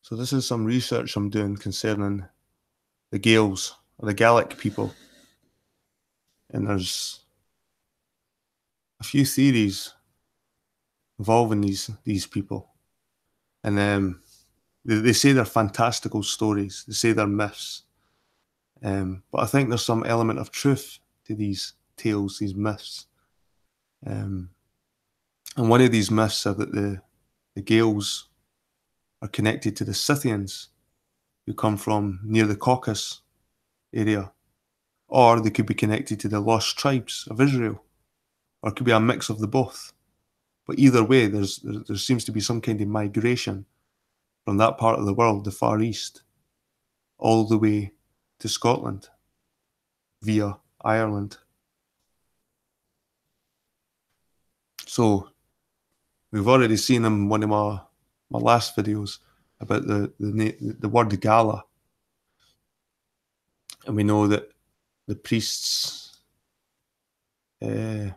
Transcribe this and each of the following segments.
So this is some research I'm doing concerning the Gaels, or the Gallic people. And there's a few theories involving these people. And they say they're fantastical stories. They say they're myths. But I think there's some element of truth to these tales, these myths. And one of these myths are that the Gaels are connected to the Scythians, who come from near the Caucasus area. Or they could be connected to the lost tribes of Israel. Or it could be a mix of the both. But either way, there seems to be some kind of migration from that part of the world, the Far East, all the way to Scotland via Ireland. So we've already seen in one of my last videos about the word Gala, and we know that the priests were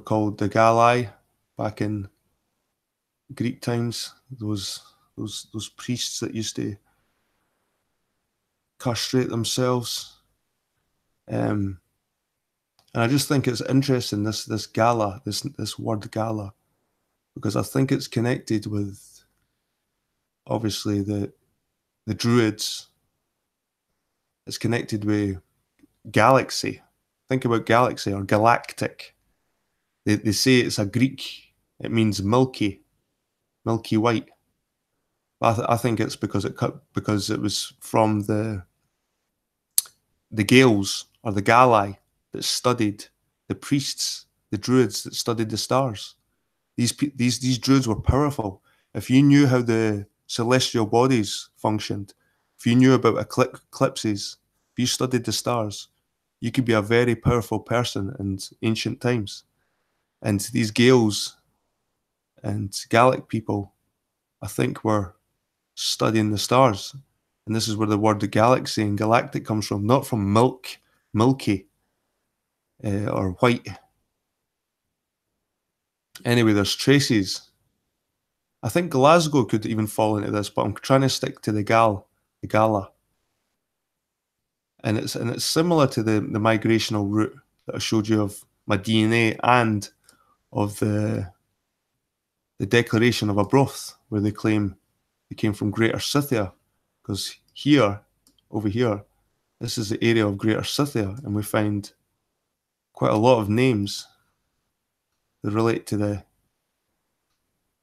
called the Galli back in Greek times. Those priests that used to castrate themselves. And I just think it's interesting, this Gala, this word Gala, because I think it's connected with obviously the Druids. It's connected with galaxy. Think about galaxy or galactic. They say it's a Greek. It means milky white. But I think it's because it was from the Gaels or the Galli that studied, the priests, the Druids that studied the stars. These Druids were powerful. If you knew how the celestial bodies functioned, if you knew about eclipses, if you studied the stars, you could be a very powerful person in ancient times. And these Gaels and Gallic people, I think, were studying the stars. And this is where the word galaxy and galactic comes from, not from milky, or white. Anyway, there's traces. I think Glasgow could even fall into this, but I'm trying to stick to the Gala. And it's similar to the migrational route that I showed you of my DNA and of the declaration of Arbroath, where they claim they came from Greater Scythia, because over here, this is the area of Greater Scythia, and we find quite a lot of names that relate to the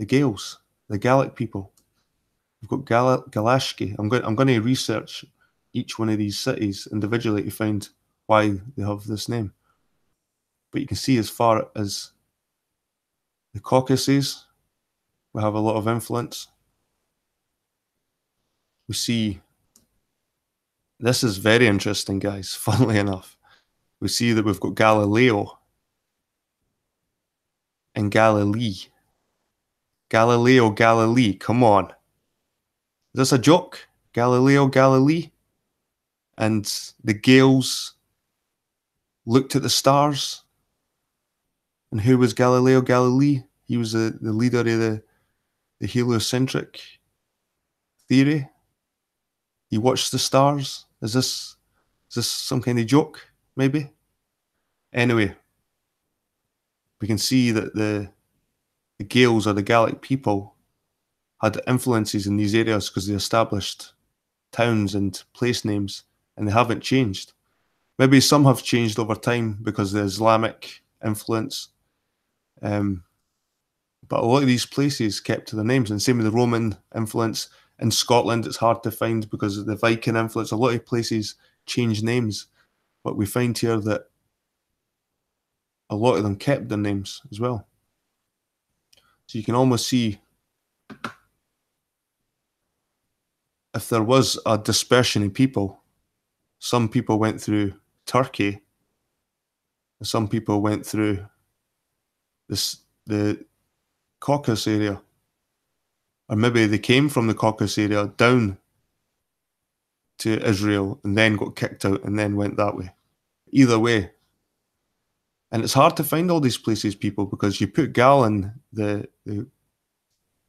Gaels, the Gallic people. We've got Galashki. I'm going to research each one of these cities individually to find why they have this name. But you can see as far as the Caucasus, we have a lot of influence. We see, this is very interesting, guys, funnily enough. We see that we've got Galileo and Galilee. Galileo Galilee, come on. Is this a joke? Galileo Galilee? And the Gaels looked at the stars. And who was Galileo Galilei? He was the leader of the heliocentric theory. He watched the stars. Is this some kind of joke, maybe? Anyway, we can see that the Gaels or the Gallic people had influences in these areas because they established towns and place names, and they haven't changed. Maybe some have changed over time because of the Islamic influence. But a lot of these places kept to their names, and same with the Roman influence. In Scotland, it's hard to find because of the Viking influence. A lot of places change names, but we find here that a lot of them kept their names as well. So you can almost see if there was a dispersion in people, some people went through Turkey, and some people went through the Caucasus area. Or maybe they came from the Caucasus area down to Israel and then got kicked out and then went that way. Either way. And it's hard to find all these places, people, because you put Gal in the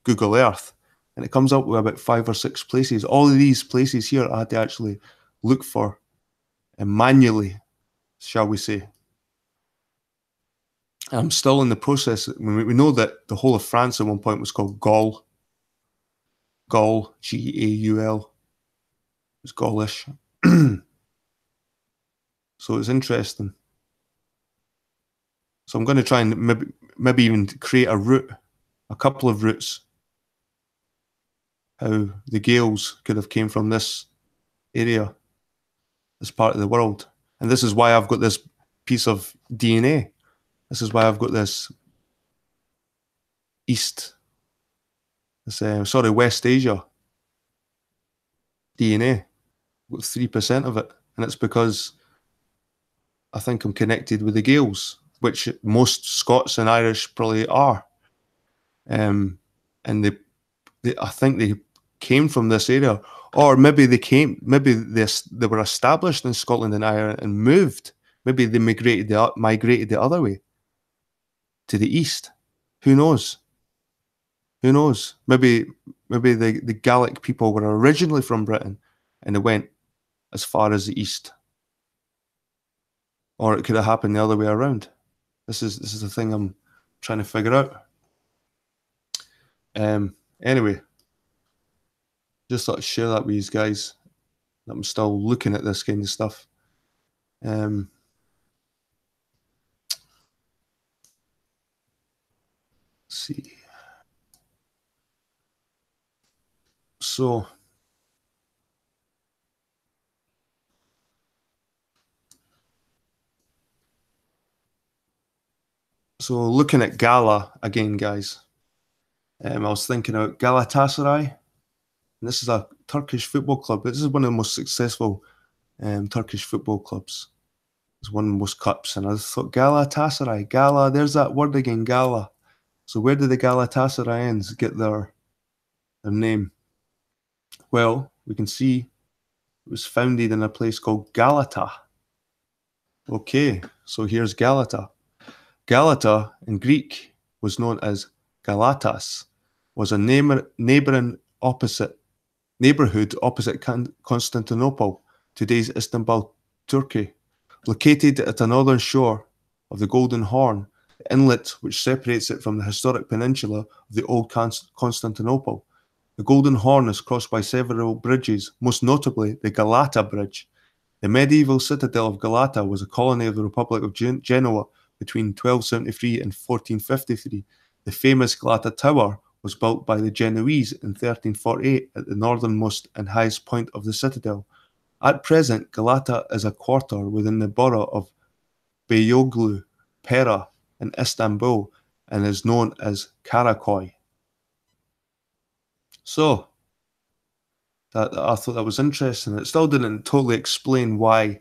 Google Earth, and it comes up with about 5 or 6 places. All of these places here I had to actually look for manually, shall we say. I'm still in the process. We know that the whole of France at one point was called Gaul. Gaul, Gaul. It's Gaulish. So it's interesting. So I'm going to try and maybe even create a route, a couple of routes, how the Gaels could have came from this area, this part of the world. And this is why I've got this piece of DNA. This is why I've got this West Asia DNA. I've got 3% of it. And it's because I think I'm connected with the Gaels, which most Scots and Irish probably are. And I think they came from this area, or maybe they were established in Scotland and Ireland and moved. Maybe they migrated the other way to the east. Who knows? Who knows? Maybe the Gallic people were originally from Britain and they went as far as the east. Or it could have happened the other way around. This is the thing I'm trying to figure out. Anyway, just thought I'd share that with you guys. I'm still looking at this kind of stuff. Let's see. So looking at Gala again, guys. I was thinking about Galatasaray. And this is a Turkish football club. This is one of the most successful Turkish football clubs. It's won most cups. And I thought, Galatasaray, Gala, there's that word again, Gala. So where did the Galatasarayans get their name? Well, we can see it was founded in a place called Galata. Okay, so here's Galata. Galata in Greek was known as Galatas, was a neighbourhood opposite Constantinople, today's Istanbul, Turkey. Located at the northern shore of the Golden Horn, the inlet which separates it from the historic peninsula of the old Constantinople. The Golden Horn is crossed by several bridges, most notably the Galata Bridge. The medieval citadel of Galata was a colony of the Republic of Genoa between 1273 and 1453. The famous Galata Tower was built by the Genoese in 1348 at the northernmost and highest point of the citadel. At present, Galata is a quarter within the borough of Beyoğlu, Pera, in Istanbul, and is known as Karaköy. So, I thought that was interesting. It still didn't totally explain why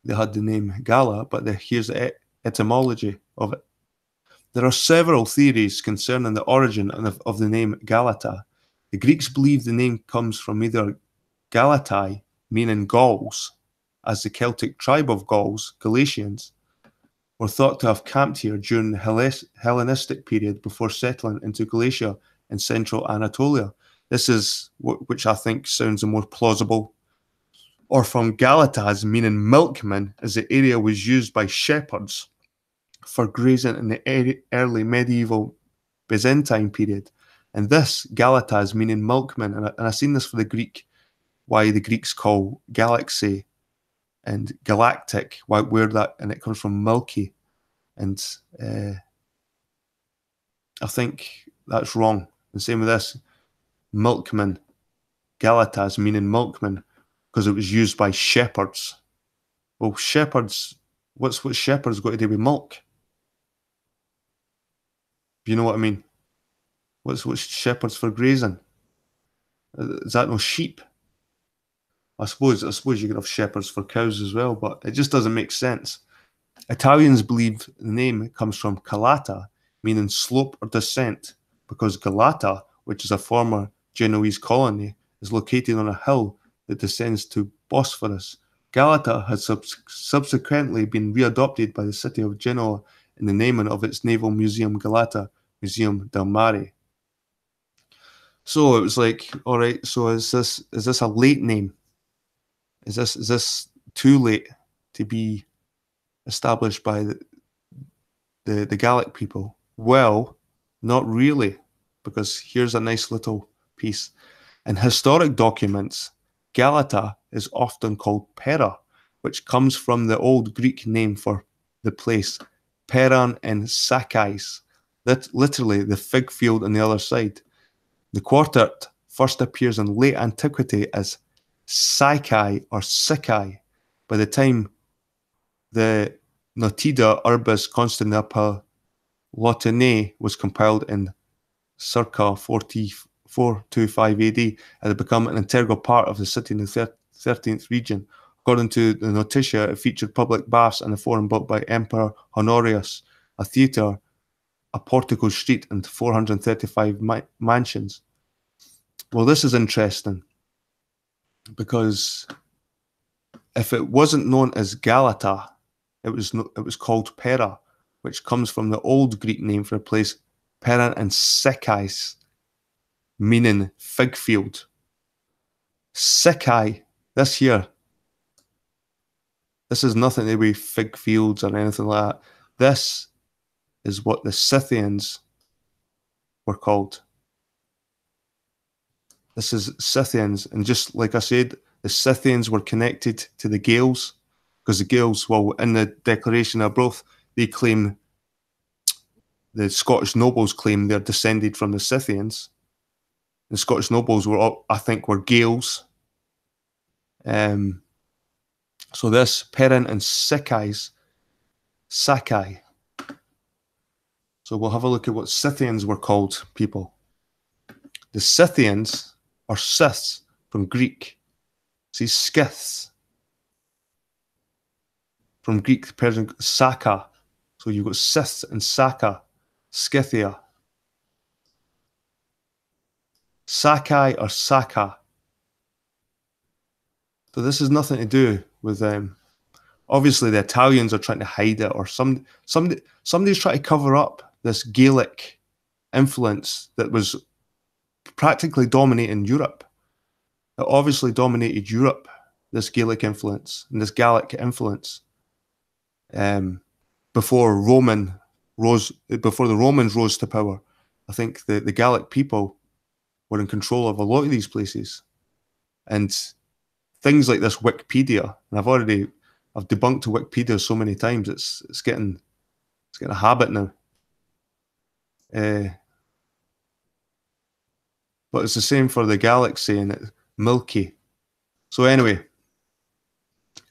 they had the name Gala, but here's the etymology of it. There are several theories concerning the origin of the name Galata. The Greeks believe the name comes from either Galatai, meaning Gauls, as the Celtic tribe of Gauls, Galatians, were thought to have camped here during the Hellenistic period before settling into Galatia and central Anatolia. This is which I think sounds the more plausible. Or from Galatas, meaning milkman, as the area was used by shepherds for grazing in the early medieval Byzantine period. And this, Galatas, meaning milkman, and I've seen this for the Greek, why the Greeks call galaxy and galactic, where that, and it comes from milky. And I think that's wrong. And same with this, milkman, Galatas, meaning milkman, because it was used by shepherds. Well, shepherds, what's shepherds got to do with milk? You know what I mean? What's shepherds for grazing? Is that no sheep? I suppose you could have shepherds for cows as well, but it just doesn't make sense. Italians believe the name comes from Calata, meaning slope or descent, because Galata, which is a former Genoese colony, is located on a hill that descends to Bosphorus. Galata has subsequently been readopted by the city of Genoa in the naming of its naval museum Galata Museum del Mare. So it was like, all right, so is this a late name? Is this too late to be established by the Gallic people? Well, not really, because here's a nice little piece. In historic documents, Galata is often called Pera, which comes from the old Greek name for the place, Peran and Sakais, literally the fig field on the other side. The quartet first appears in late antiquity as Psyche or Sikai. By the time the Notida Urbis Constantinopoli Latinae was compiled in circa 425 AD, it had become an integral part of the city in the 13th region. According to the Notitia, it featured public baths and a forum built by Emperor Honorius, a theatre, a portico street, and 435 mansions. Well, this is interesting because if it wasn't known as Galata, it was called Pera, which comes from the old Greek name for a place, Peran and Sekais, meaning fig field. Sikai, this is nothing to do with fig fields or anything like that. This is what the Scythians were called. This is Scythians, and just like I said, the Scythians were connected to the Gaels, because the Gaels, well, in the Declaration of Broth, they claim, the Scottish nobles claim they're descended from the Scythians. The Scottish nobles were, I think, were Gaels. So this Perrin and Sakai. So we'll have a look at what Scythians were called, people. The Scythians are Scyths from Greek. See, Scyths. From Greek, Persian, Saka. So you've got Scyths and Saka. Scythia. Sakai or Saka. So this has nothing to do with obviously the Italians are trying to hide it, or somebody's trying to cover up this Gaelic influence that was practically dominating Europe. It obviously dominated Europe, this Gaelic influence and this Gallic influence. Before the Romans rose to power, I think the Gallic people were in control of a lot of these places. And things like this Wikipedia, and I've debunked Wikipedia so many times, it's getting a habit now. But it's the same for the Gallic saying it, milky. So anyway,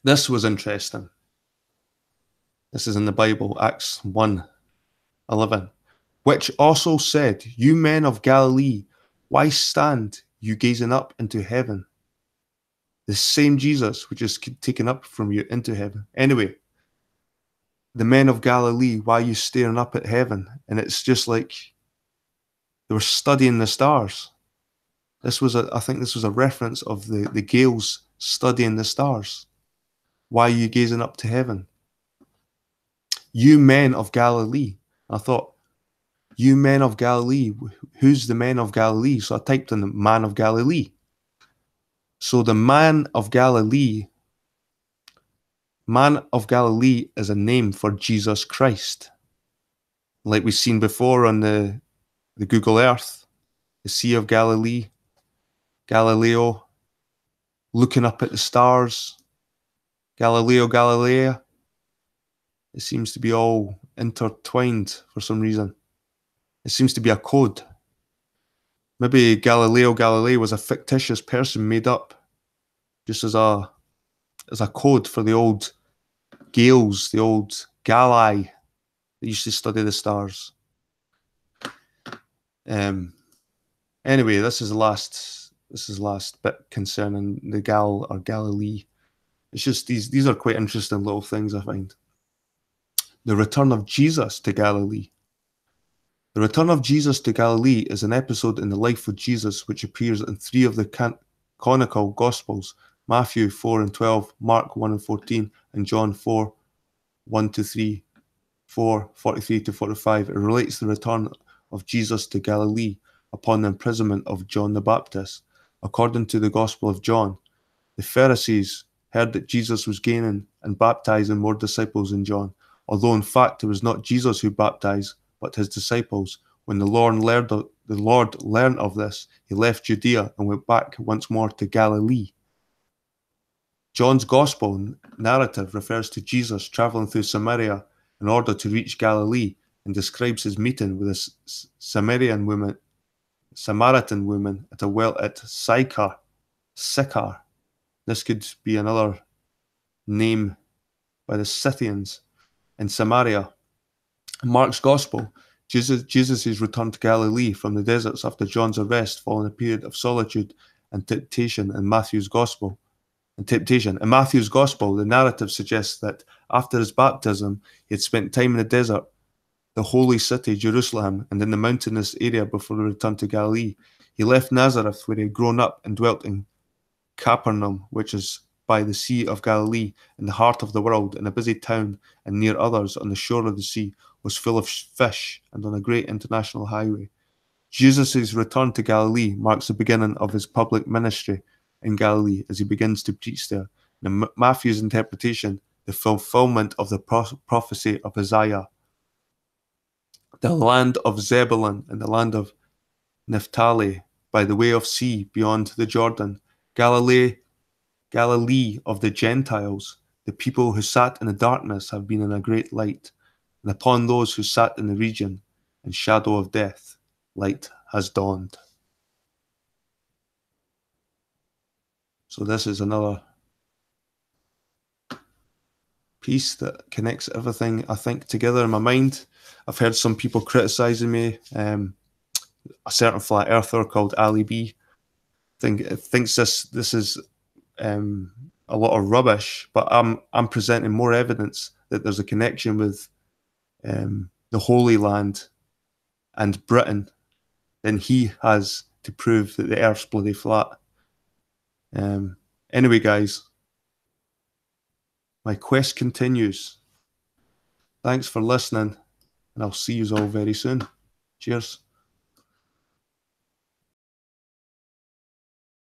this was interesting. This is in the Bible, Acts 1:11, which also said, "You men of Galilee, why stand you gazing up into heaven? The same Jesus which is taken up from you into heaven." Anyway, the men of Galilee, why are you staring up at heaven? And it's just like they were studying the stars. I think this was a reference of the Gaels studying the stars. Why are you gazing up to heaven? You men of Galilee. I thought, you men of Galilee, who's the men of Galilee? So I typed in the man of Galilee. So the man of Galilee is a name for Jesus Christ. Like we've seen before on the Google Earth, the Sea of Galilee, Galileo, looking up at the stars, Galileo Galilei. It seems to be all intertwined for some reason. It seems to be a code. Maybe Galileo Galilei was a fictitious person made up just as a code for the old Gaels, the old Galli that used to study the stars. Anyway, this is the last bit concerning the Gal or Galilee. It's just these are quite interesting little things, I find. The return of Jesus to Galilee. The return of Jesus to Galilee is an episode in the life of Jesus which appears in 3 of the canonical Gospels: Matthew 4:12, Mark 1:14, and John 4:1-3, 4:43-45. It relates the return of Jesus to Galilee, upon the imprisonment of John the Baptist. According to the Gospel of John, the Pharisees heard that Jesus was gaining and baptizing more disciples than John, although in fact it was not Jesus who baptized, but his disciples. When the Lord learned of this, he left Judea and went back once more to Galilee. John's Gospel narrative refers to Jesus traveling through Samaria in order to reach Galilee and describes his meeting with a Samaritan woman at a well at Sychar. This could be another name by the Scythians in Samaria. In Mark's Gospel, Jesus' return to Galilee from the deserts after John's arrest following a period of solitude and temptation in Matthew's Gospel. In Matthew's Gospel, the narrative suggests that after his baptism, he had spent time in the desert, the holy city, Jerusalem, and in the mountainous area before he returned to Galilee. He left Nazareth, where he had grown up, and dwelt in Capernaum, which is by the Sea of Galilee, in the heart of the world, in a busy town, and near others on the shore of the sea, was full of fish, and on a great international highway. Jesus' return to Galilee marks the beginning of his public ministry in Galilee as he begins to preach there. In Matthew's interpretation, the fulfillment of the prophecy of Isaiah. The land of Zebulun and the land of Naphtali, by the way of sea beyond the Jordan, Galilee of the Gentiles, the people who sat in the darkness have been in a great light, and upon those who sat in the region and shadow of death, light has dawned. So this is another piece that connects everything, I think, together in my mind. I've heard some people criticising me. A certain flat earther called Ali B thinks this is a lot of rubbish, but I'm presenting more evidence that there's a connection with the Holy Land and Britain than he has to prove that the Earth's bloody flat. Anyway, guys, my quest continues. Thanks for listening, and I'll see you all very soon. Cheers.